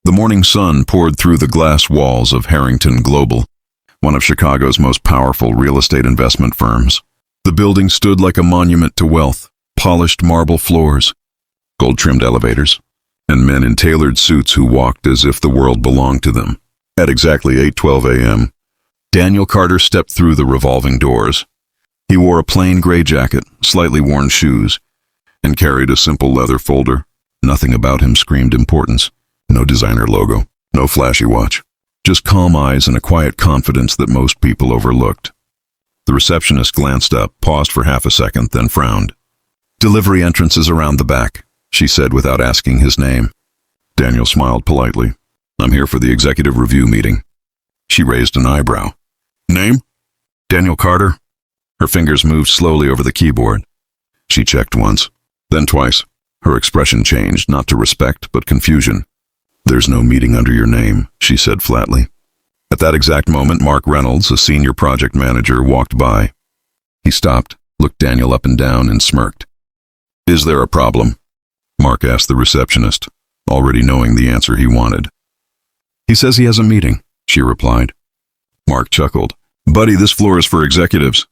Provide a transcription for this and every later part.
The morning sun poured through the glass walls of Harrington Global, one of Chicago's most powerful real estate investment firms. The building stood like a monument to wealth, polished marble floors, gold-trimmed elevators, and men in tailored suits who walked as if the world belonged to them. At exactly 8:12 a.m., Daniel Carter stepped through the revolving doors. He wore a plain gray jacket, slightly worn shoes, and carried a simple leather folder. Nothing about him screamed importance. No designer logo, no flashy watch. Just calm eyes and a quiet confidence that most people overlooked. The receptionist glanced up, paused for half a second, then frowned. "Delivery entrance is around the back," she said without asking his name. Daniel smiled politely. "I'm here for the executive review meeting." She raised an eyebrow. "Name?" "Daniel Carter." Her fingers moved slowly over the keyboard. She checked once, then twice. Her expression changed, not to respect, but confusion. "There's no meeting under your name," she said flatly. At that exact moment, Mark Reynolds, a senior project manager, walked by. He stopped, looked Daniel up and down, and smirked. "Is there a problem?" Mark asked the receptionist, already knowing the answer he wanted. "He says he has a meeting," she replied. Mark chuckled. "Buddy, this floor is for executives."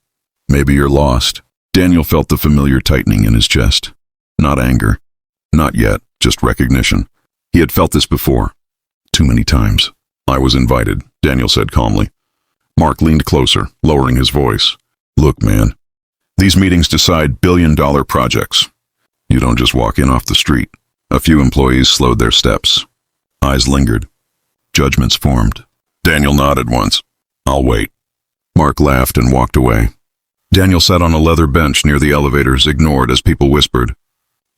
"Maybe you're lost." Daniel felt the familiar tightening in his chest. Not anger. Not yet, just recognition. He had felt this before. Too many times. "I was invited," Daniel said calmly. Mark leaned closer, lowering his voice. "Look, man, these meetings decide billion-dollar projects. You don't just walk in off the street." A few employees slowed their steps. Eyes lingered. Judgments formed. Daniel nodded once. "I'll wait." Mark laughed and walked away. Daniel sat on a leather bench near the elevators, ignored as people whispered.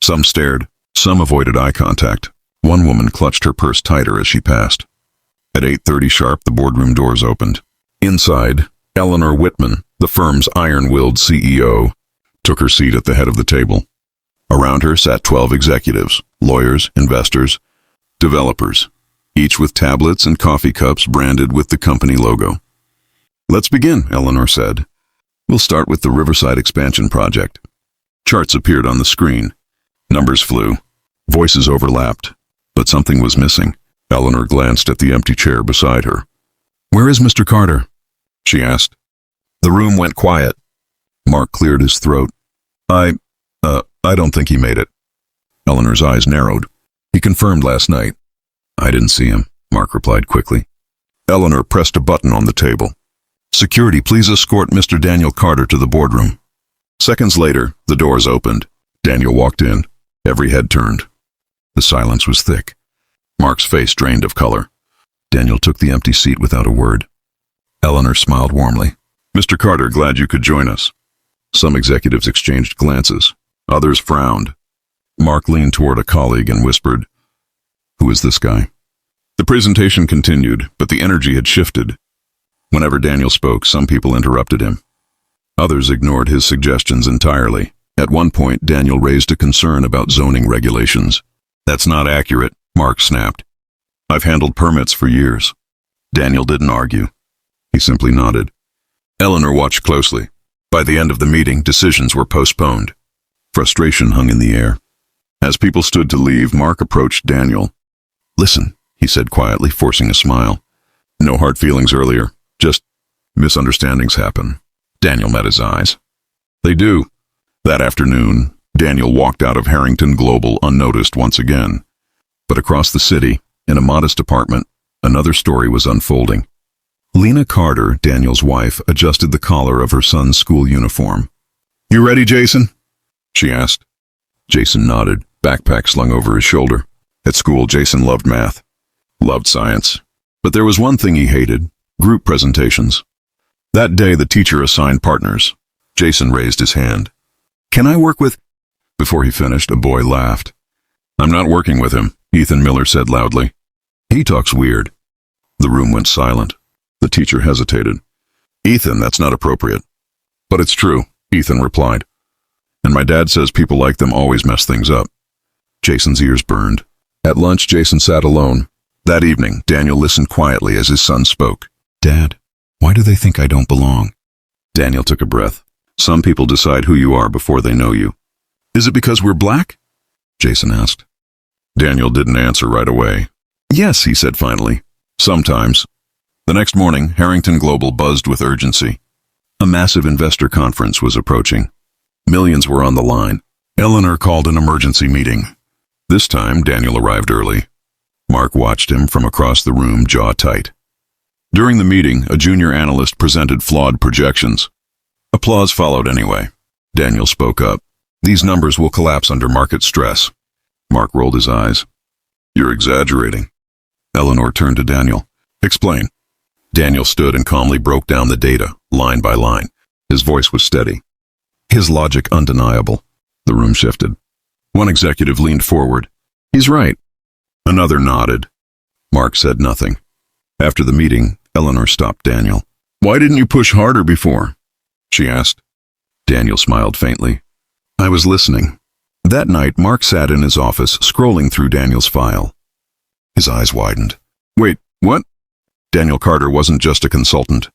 Some stared, some avoided eye contact. One woman clutched her purse tighter as she passed. At 8:30 sharp, the boardroom doors opened. Inside, Eleanor Whitman, the firm's iron-willed CEO, took her seat at the head of the table. Around her sat 12 executives, lawyers, investors, developers, each with tablets and coffee cups branded with the company logo. "Let's begin," Eleanor said. "We'll start with the Riverside Expansion Project." Charts appeared on the screen. Numbers flew. Voices overlapped. But something was missing. Eleanor glanced at the empty chair beside her. "Where is Mr. Carter?" she asked. The room went quiet. Mark cleared his throat. I don't think he made it." Eleanor's eyes narrowed. "He confirmed last night." "I didn't see him," Mark replied quickly. Eleanor pressed a button on the table. "Security, please escort Mr. Daniel Carter to the boardroom." Seconds later, the doors opened. Daniel walked in. Every head turned. The silence was thick. Mark's face drained of color. Daniel took the empty seat without a word. Eleanor smiled warmly. "Mr. Carter, glad you could join us." Some executives exchanged glances. Others frowned. Mark leaned toward a colleague and whispered, "Who is this guy?" The presentation continued, but the energy had shifted. Whenever Daniel spoke, some people interrupted him. Others ignored his suggestions entirely. At one point, Daniel raised a concern about zoning regulations. "That's not accurate," Mark snapped. "I've handled permits for years." Daniel didn't argue. He simply nodded. Eleanor watched closely. By the end of the meeting, decisions were postponed. Frustration hung in the air. As people stood to leave, Mark approached Daniel. "Listen," he said quietly, forcing a smile. "No hard feelings earlier. Just misunderstandings happen." Daniel met his eyes. "They do." That afternoon, Daniel walked out of Harrington Global unnoticed once again. But across the city, in a modest apartment, another story was unfolding. Lena Carter, Daniel's wife, adjusted the collar of her son's school uniform. "You ready, Jason?" she asked. Jason nodded, backpack slung over his shoulder. At school, Jason loved math, loved science. But there was one thing he hated: group presentations. That day, the teacher assigned partners. Jason raised his hand. "Can I work with—" Before he finished, a boy laughed. "I'm not working with him," Ethan Miller said loudly. "He talks weird." The room went silent. The teacher hesitated. "Ethan, that's not appropriate." "But it's true," Ethan replied. "And my dad says people like them always mess things up." Jason's ears burned. At lunch, Jason sat alone. That evening, Daniel listened quietly as his son spoke. "Dad, why do they think I don't belong?" Daniel took a breath. "Some people decide who you are before they know you." "Is it because we're black?" Jason asked. Daniel didn't answer right away. Yes, he said finally. Sometimes. The next morning, Harrington Global buzzed with urgency. A massive investor conference was approaching. Millions were on the line. Eleanor called an emergency meeting. This time, Daniel arrived early. Mark watched him from across the room, jaw tight. During the meeting, a junior analyst presented flawed projections. Applause followed anyway. Daniel spoke up. These numbers will collapse under market stress. Mark rolled his eyes. You're exaggerating. Eleanor turned to Daniel. Explain. Daniel stood and calmly broke down the data, line by line. His voice was steady. His logic undeniable. The room shifted. One executive leaned forward. He's right. Another nodded. Mark said nothing. After the meeting, Eleanor stopped Daniel. Why didn't you push harder before? She asked. Daniel smiled faintly. I was listening. That night, Mark sat in his office, scrolling through Daniel's file. His eyes widened. Wait, what? Daniel Carter wasn't just a consultant.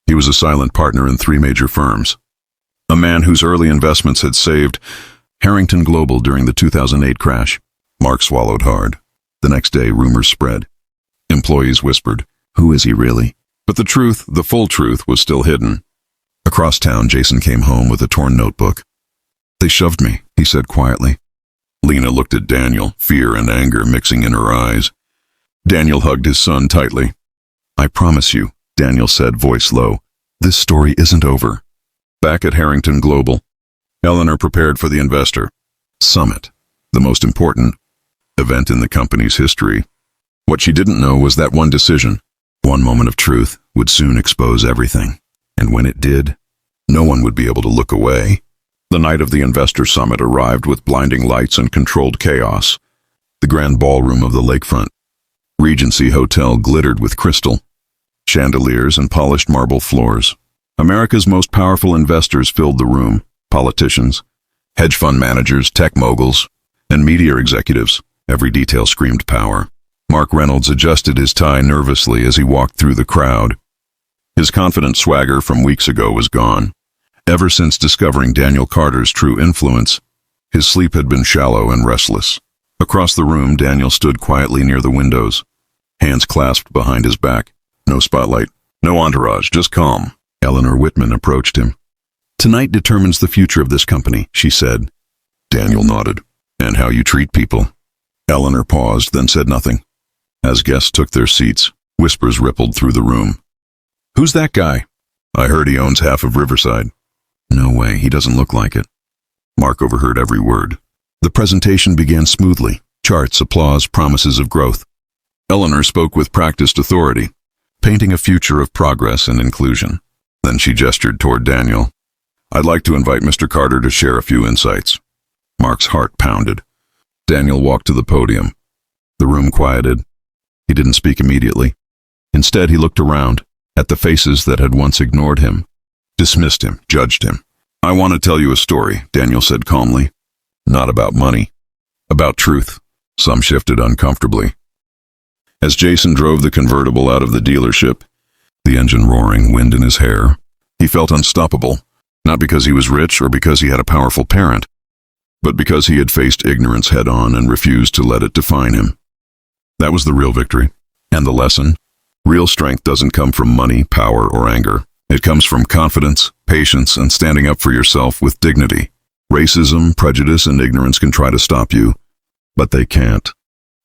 He was a silent partner in 3 major firms. A man whose early investments had saved Harrington Global during the 2008 crash. Mark swallowed hard. The next day, rumors spread. Employees whispered, who is he really? But the truth, the full truth, was still hidden. Across town, Jason came home with a torn notebook. They shoved me, he said quietly. Lena looked at Daniel, fear and anger mixing in her eyes. Daniel hugged his son tightly. I promise you, Daniel said, voice low, this story isn't over. Back at Harrington Global, Eleanor prepared for the investor summit, the most important event in the company's history. What she didn't know was that one decision, one moment of truth, would soon expose everything. And when it did, no one would be able to look away. The night of the investor summit arrived with blinding lights and controlled chaos. The grand ballroom of the lakefront Regency Hotel glittered with crystal, chandeliers, and polished marble floors. America's most powerful investors filled the room, politicians, hedge fund managers, tech moguls, and media executives. Every detail screamed power. Mark Reynolds adjusted his tie nervously as he walked through the crowd. His confident swagger from weeks ago was gone. Ever since discovering Daniel Carter's true influence, his sleep had been shallow and restless. Across the room, Daniel stood quietly near the windows, hands clasped behind his back. No spotlight, no entourage, just calm. Eleanor Whitman approached him. Tonight determines the future of this company, she said. Daniel nodded. And how you treat people. Eleanor paused, then said nothing. As guests took their seats, whispers rippled through the room. Who's that guy? I heard he owns half of Riverside. No way, he doesn't look like it. Mark overheard every word. The presentation began smoothly. Charts, applause, promises of growth. Eleanor spoke with practiced authority, painting a future of progress and inclusion. Then she gestured toward Daniel. I'd like to invite Mr. Carter to share a few insights. Mark's heart pounded. Daniel walked to the podium. The room quieted. He didn't speak immediately. Instead, he looked around, at the faces that had once ignored him, dismissed him, judged him. I want to tell you a story, Daniel said calmly. Not about money. About truth. Some shifted uncomfortably. As Jason drove the convertible out of the dealership, the engine roaring, wind in his hair, he felt unstoppable, not because he was rich or because he had a powerful parent, but because he had faced ignorance head-on and refused to let it define him. That was the real victory. And the lesson? Real strength doesn't come from money, power, or anger. It comes from confidence, patience, and standing up for yourself with dignity. Racism, prejudice, and ignorance can try to stop you, but they can't.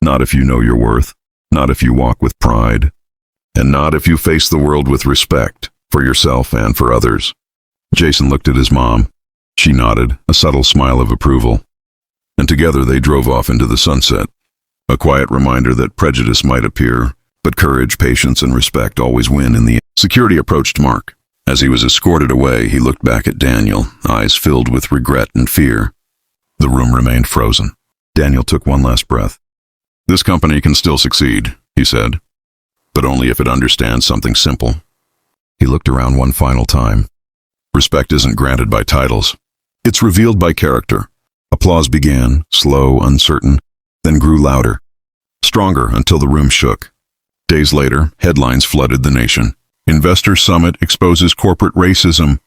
Not if you know your worth, not if you walk with pride, and not if you face the world with respect for yourself and for others. Jason looked at his mom. She nodded, a subtle smile of approval. And together they drove off into the sunset. A quiet reminder that prejudice might appear, but courage, patience, and respect always win in the end. Security approached Mark. As he was escorted away, he looked back at Daniel, eyes filled with regret and fear. The room remained frozen. Daniel took one last breath. This company can still succeed, he said, but only if it understands something simple. He looked around one final time. Respect isn't granted by titles. It's revealed by character. Applause began, slow, uncertain, then grew louder, stronger until the room shook. Days later, headlines flooded the nation. Investor Summit exposes corporate racism.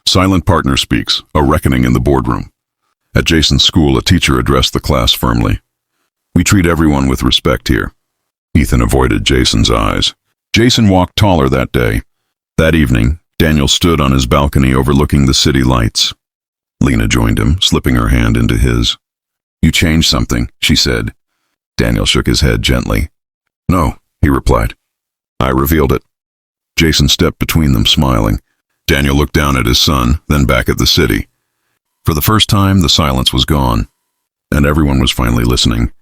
Silent partner speaks, a reckoning in the boardroom. At Jason's school, a teacher addressed the class firmly. We treat everyone with respect here. Ethan avoided Jason's eyes. Jason walked taller that day. That evening, Daniel stood on his balcony overlooking the city lights. Lena joined him, slipping her hand into his. "You changed something," she said. Daniel shook his head gently. "No," he replied. "I revealed it." Jason stepped between them, smiling. Daniel looked down at his son, then back at the city. For the first time, the silence was gone, and everyone was finally listening.